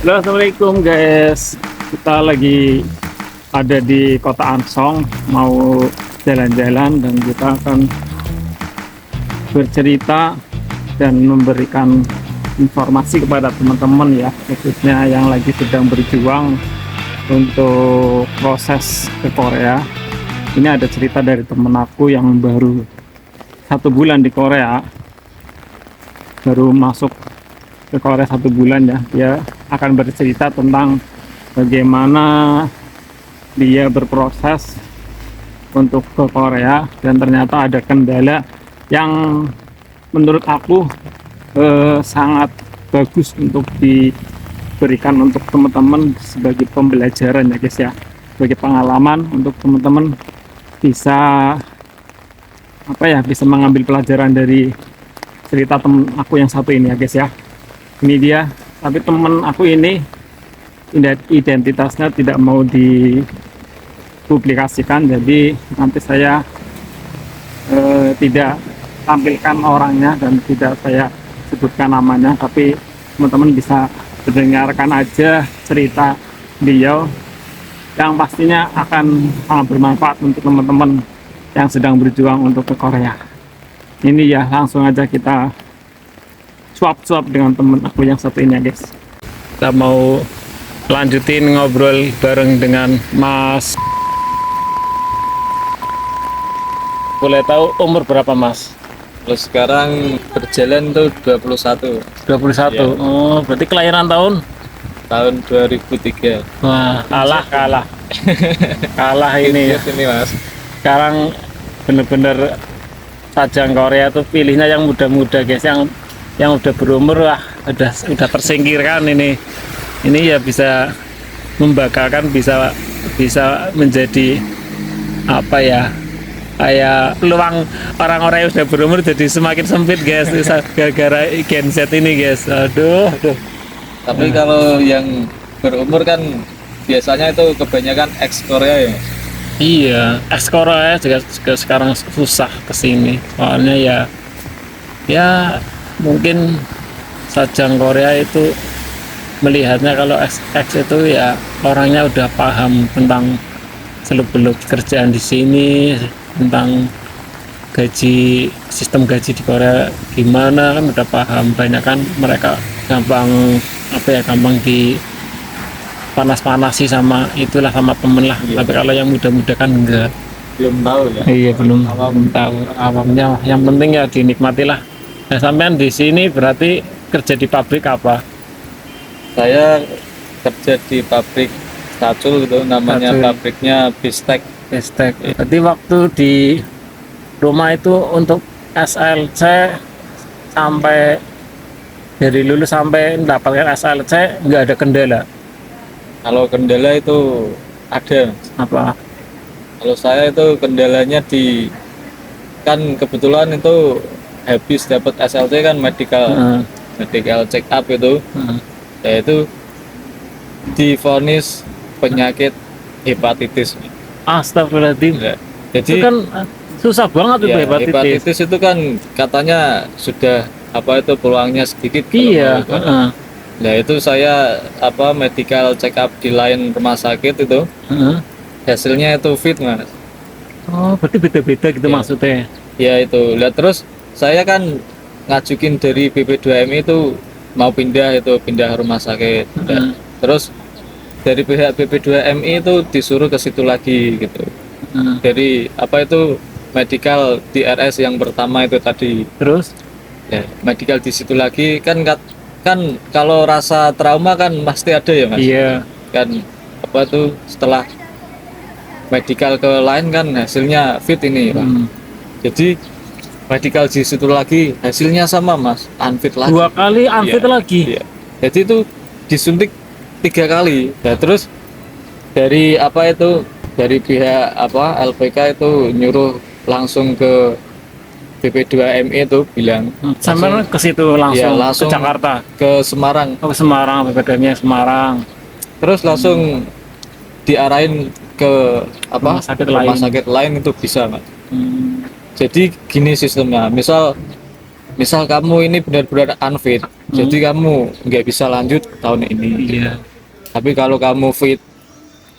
Halo, assalamualaikum guys. Kita lagi ada di Kota Ansong, mau jalan-jalan dan kita akan bercerita dan memberikan informasi kepada teman-teman ya, khususnya yang lagi sedang berjuang untuk proses ke Korea. Ini ada cerita dari temen aku yang baru 1 bulan di Korea, baru masuk ke Korea 1 bulan ya. Dia akan bercerita tentang bagaimana dia berproses untuk ke Korea dan ternyata ada kendala yang menurut aku sangat bagus untuk diberikan untuk teman-teman sebagai pembelajaran ya guys ya, sebagai pengalaman untuk teman-teman bisa bisa mengambil pelajaran dari cerita temen aku yang satu ini ya guys ya. Ini dia, tapi temen aku ini identitasnya tidak mau dipublikasikan, jadi nanti saya tidak tampilkan orangnya dan tidak saya sebutkan namanya, tapi teman-teman bisa mendengarkan aja cerita beliau yang pastinya akan sangat bermanfaat untuk teman-teman yang sedang berjuang untuk ke Korea. Ini ya, langsung aja kita suap-suap dengan temen aku yang satu ini ya guys. Kita mau lanjutin ngobrol bareng dengan Mas. Boleh tahu umur berapa Mas? Kalau sekarang berjalan tuh 21. 21. Ya. Oh, berarti kelahiran tahun? Tahun 2003. Wah, kalah kalah ini ya. Ini Mas. Sekarang bener-bener Sajang Korea tuh pilihnya yang muda-muda guys, yang udah berumur udah tersingkirkan. Ini ya bisa membanggakan, bisa menjadi kayak peluang orang-orang yang sudah berumur jadi semakin sempit guys, gara-gara Gen Z ini guys. Aduh. Tapi kalau yang berumur kan biasanya itu kebanyakan ex Korea ya. Iya, ex Korea juga sekarang susah kesini, soalnya ya mungkin Sajang Korea itu melihatnya kalau X itu ya orangnya udah paham tentang seluk-beluk kerjaan di sini, tentang sistem gaji di Korea gimana, kan udah paham. Banyak kan mereka gampang di panas-panasi sama temen lah. Iya. Tapi kalau yang muda-muda kan enggak. Belum tahu ya. Iya, belum tahu awamnya. Yang penting ya dinikmatilah. Nah, sampean di sini berarti kerja di pabrik apa? Saya kerja di pabrik cacul gitu, namanya Cacul. pabriknya Bistek. Estek. Berarti waktu di rumah itu untuk SLC sampai dari lulus sampai mendapatkan SLC nggak ada kendala. Kalau kendala itu ada. Apa? Kalau saya itu kendalanya kan kebetulan itu habis dapat SLT kan medical check up itu, yaitu divonis penyakit hepatitis. Astagfirullahaladzim. Ya, Itu jadi kan susah banget itu ya, hepatitis. hepatitis itu kan katanya sudah peluangnya sedikit. Iya. Nah itu saya medical check up di lain rumah sakit itu, hasilnya itu fit Mas. Oh, berarti beda-beda gitu Ya. maksudnya. Ya itu. Lihat terus saya kan ngajukin dari BP2MI itu mau pindah rumah sakit. Ya. Terus dari pihak BP2MI itu disuruh ke situ lagi gitu. Dari medical di RS yang pertama itu tadi. Terus? Ya, medical di situ lagi kan kalau rasa trauma kan pasti ada ya Mas. Iya. Kan setelah medical ke lain kan hasilnya fit ini Pak. Jadi medical di situ lagi hasilnya sama Mas, unfit lagi. 2 kali unfit Iya, lagi. iya. Jadi itu disuntik 3 kali. Ya terus dari pihak LPK itu nyuruh langsung ke BP2MI itu bilang Sampai ke situ langsung, iya, langsung ke Jakarta, ke Semarang. ke Semarang, BPD-nya Semarang. Terus langsung diarahin ke Rumah rumah sakit lain itu bisa Mas. Jadi gini sistemnya, misal misal kamu ini benar-benar unfit, jadi kamu nggak bisa lanjut tahun ini. Iya. Tapi kalau kamu fit,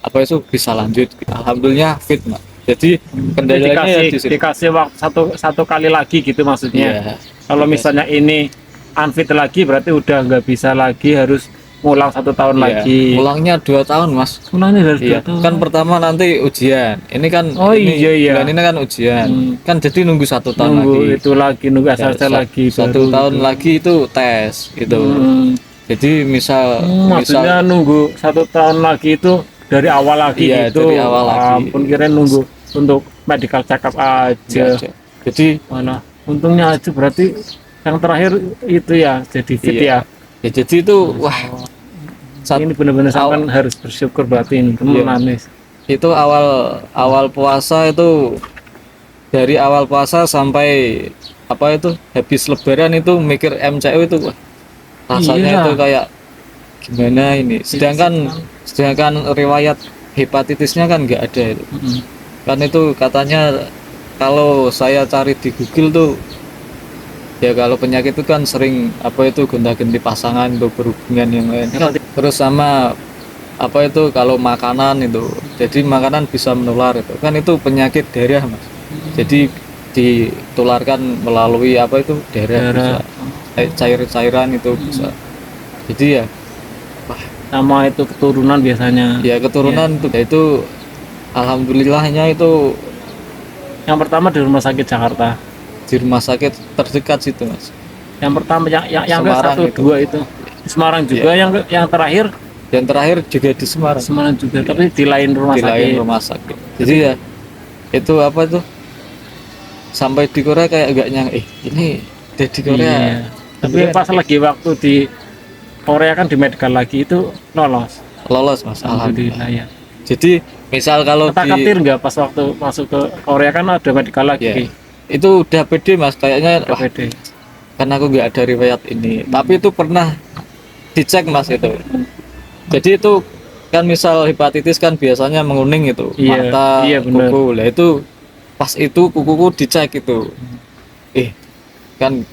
apa itu bisa lanjut. Alhamdulillah fit, Mas. Jadi kendalanya ya di situ. Dikasih waktu satu kali lagi gitu maksudnya. Iya. Kalau misalnya ini unfit lagi berarti udah nggak bisa lagi, harus ngulang 1 tahun Iya. lagi. Ulangnya 2 tahun, Mas. Ulangnya harus Iya. 2 tahun. Kan pertama nanti ujian. Ini kan Oh, ini, iya. bulan ini kan ujian. Kan jadi nunggu 1 tahun Nunggu lagi. itu lagi, nunggu Ya, SLC lagi. 1 baru tahun itu. lagi itu tes gitu. Jadi misal Maksudnya nunggu 1 tahun lagi itu dari awal lagi Iya, gitu. dari awal lagi. Ampun, kirain nunggu untuk medical check up aja. Jadi Mana untungnya aja berarti yang terakhir itu ya jadi fit Iya. ya. ya jadi itu wah Ini benar-benar sampean harus bersyukur berarti ini temenan nih. itu awal puasa itu, dari awal puasa sampai apa itu habis lebaran itu mikir MCU itu wah, rasanya Iya. itu kayak gimana ini, sedangkan riwayat hepatitisnya kan nggak ada itu. Kan itu katanya kalau saya cari di Google tuh ya, kalau penyakit itu kan sering apa itu gonta-ganti pasangan untuk berhubungan yang lain. Terus sama apa itu kalau makanan itu, jadi makanan bisa menular itu kan, itu penyakit darah, Mas. Jadi ditularkan melalui apa itu darah. Bisa cair-cairan itu bisa. Jadi ya Sama itu keturunan biasanya. ya keturunan tuh, ya itu alhamdulillahnya itu Yang pertama di rumah sakit Jakarta. di rumah sakit terdekat situ, Mas. Yang pertama yang Semarang ke 1, itu. 2 itu. Di Semarang juga, yang terakhir Yang terakhir juga di Semarang, Semarang juga, tapi di lain rumah di sakit. lain rumah sakit. Jadi ya itu apa tuh, sampai di Korea kayak gak nyangka ini udah di Korea. Iya. Tapi pas lagi waktu di Korea kan di medical lagi itu lolos. Mas, alhamdulillah. Alhamdulillah ya. Jadi misal kalau Ketir nggak pas waktu masuk ke Korea kan ada medical lagi. ya, itu udah pede, Mas, kayaknya wah, PPD. karena aku nggak ada riwayat ini. Tapi itu pernah dicek, Mas, itu. Jadi itu kan misal hepatitis kan biasanya menguning itu, Iya, mata, iya, bener. kuku. Lah itu pas itu kukuku dicek itu. Kan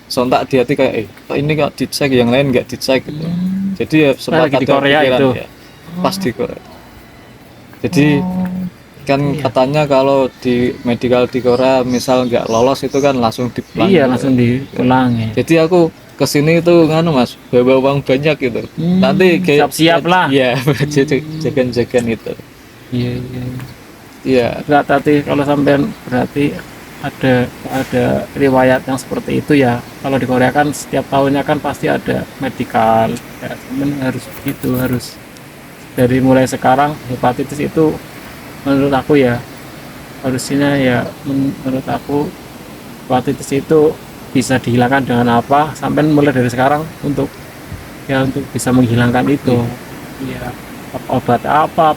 sontak di hati kayak kok ini kok dicek, yang lain nggak dicek gitu. Jadi ya sempat lagi di ada Korea pikiran, itu. ya, pas di Korea. Jadi kan katanya kalau di medical di Korea misal nggak lolos itu kan langsung dipulang. Iya, langsung diulangi. Jadi aku kesini itu nganu, Mas, bawa uang banyak gitu. Nanti kayak Siap-siap lah. Iya, jagan-jagan itu. Iya. Iya, Enggak, tadi kalau sampean berarti ada riwayat yang seperti itu ya. Kalau di Korea kan setiap tahunnya kan pasti ada medical. Ya, sampean harus begitu, harus dari mulai sekarang hepatitis itu menurut aku ya harusnya ya menurut aku hepatitis itu bisa dihilangkan dengan apa, sampai mulai dari sekarang untuk bisa menghilangkan itu. Iya. Obat apa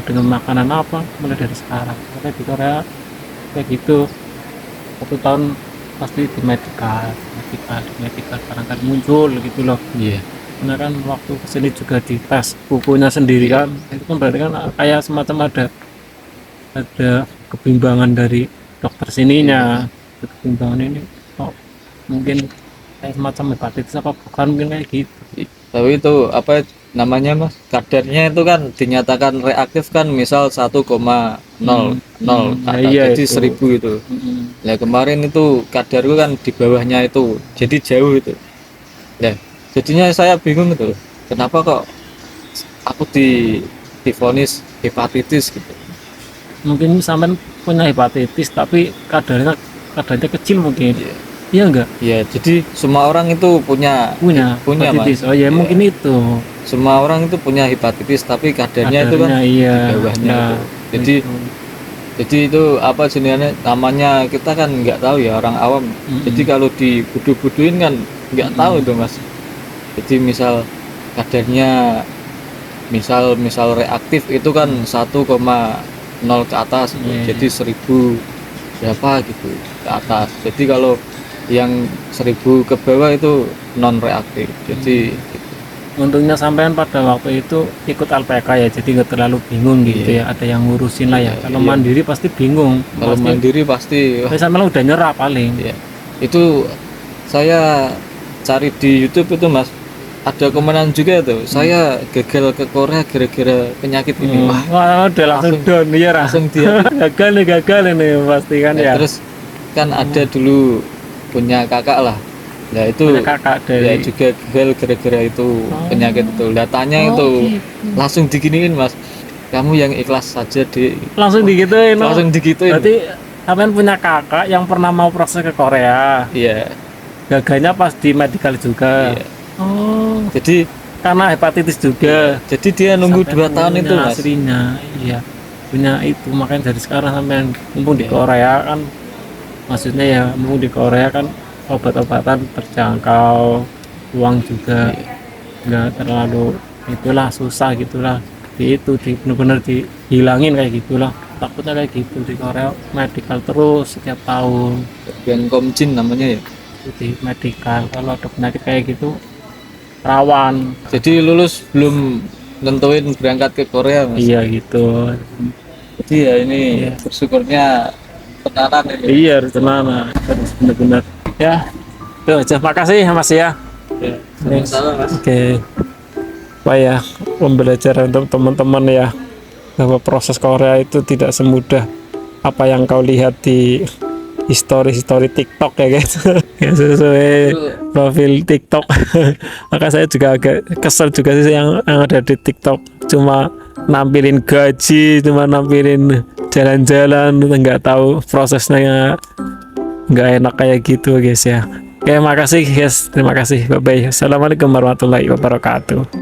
dengan makanan apa, mulai dari sekarang. Karena di Korea kayak gitu 1 tahun pasti di medical sekarang kan muncul gitu loh. iya. Karena kan waktu kesini juga dites bukunya sendiri kan, itu kan berarti kan kayak semacam ada kebimbangan dari dokter sininya. Kebimbangan ini mungkin kayak semacam hepatitis apa bukan, mungkin kayak gitu. Tapi itu apa namanya, Mas? Kadarnya itu kan dinyatakan reaktif kan misal 1,00 iya, jadi itu. 1000 itu. Nah, kemarin itu kadarku kan di bawahnya itu. Jadi jauh itu. Nah, jadinya saya bingung itu. Kenapa kok aku divonis hepatitis gitu. Mungkin sampean punya hepatitis tapi kadarnya kecil mungkin. Iya enggak? Ya, jadi semua orang itu punya hepatitis. Mas. Oh ya, mungkin itu. Semua orang itu punya hepatitis tapi kadarnya itu kan iya. di bawahnya Nah, itu. Jadi itu apa jenisnya, namanya kita kan nggak tahu ya, orang awam. Jadi kalau dibudu-buduin kan nggak tahu itu, Mas. Jadi misal kadarnya misal reaktif itu kan 1,0 ke atas, jadi 1000 berapa gitu ke atas. Jadi kalau yang 1000 ke bawah itu non reaktif. Jadi untungnya sampean pada waktu itu ikut LPK ya, jadi nggak terlalu bingung gitu ya, ada yang ngurusin lah ya. Kalau mandiri pasti bingung. Kalau mandiri pasti sampean udah nyerah paling. Iya. Itu saya cari di YouTube itu Mas, ada komenan juga tuh, saya gagal ke Korea gara-gara penyakit ini. Wah, Wah, udah langsung down ya, langsung dia. gagal ini pasti kan Nah, ya. terus kan ada dulu punya kakak lah. Nah itu Punya kakak ya dari juga gagal gara-gara itu penyakit itu. Datanya itu langsung diginiin Mas. Kamu yang ikhlas saja langsung digituin. langsung digituin. Berarti kalian punya kakak yang pernah mau proses ke Korea. Iya, Gagalnya pas di medical juga. iya. Oh, Jadi karena hepatitis juga. jadi dia nunggu Sampai 2 tahun itu punya Mas. aslinya, iya. Punya itu makanya dari sekarang sampai mumpung di Korea kan, maksudnya ya mumpung di Korea kan obat-obatan terjangkau, uang juga nggak terlalu itulah susah gitulah. Itu benar-benar dihilangin kayak gitulah. Takutnya kayak gitu di Korea medical terus setiap tahun. Yang Komjin namanya ya. Di medical kalau ada penyakit kayak gitu rawan. Jadi lulus belum nentuin berangkat ke Korea Mas. Iya gitu. Jadi ya ini bersyukurnya tenanan ini. Iya harus tenang, harus benar-benar ya. Tuh aja, makasih Mas ya. Ya, sama-sama Mas. Oke. Pak ya, pembelajaran untuk teman-teman ya, bahwa proses Korea itu tidak semudah apa yang kau lihat di story TikTok ya guys. Ya sesuai profil TikTok. Maka saya juga agak kesel juga sih yang ada di TikTok, cuma nampilin gaji, cuma nampilin jalan-jalan, nggak tahu prosesnya, nggak enak kayak gitu guys ya. Oke, makasih guys, terima kasih, bye bye. Assalamualaikum warahmatullahi wabarakatuh.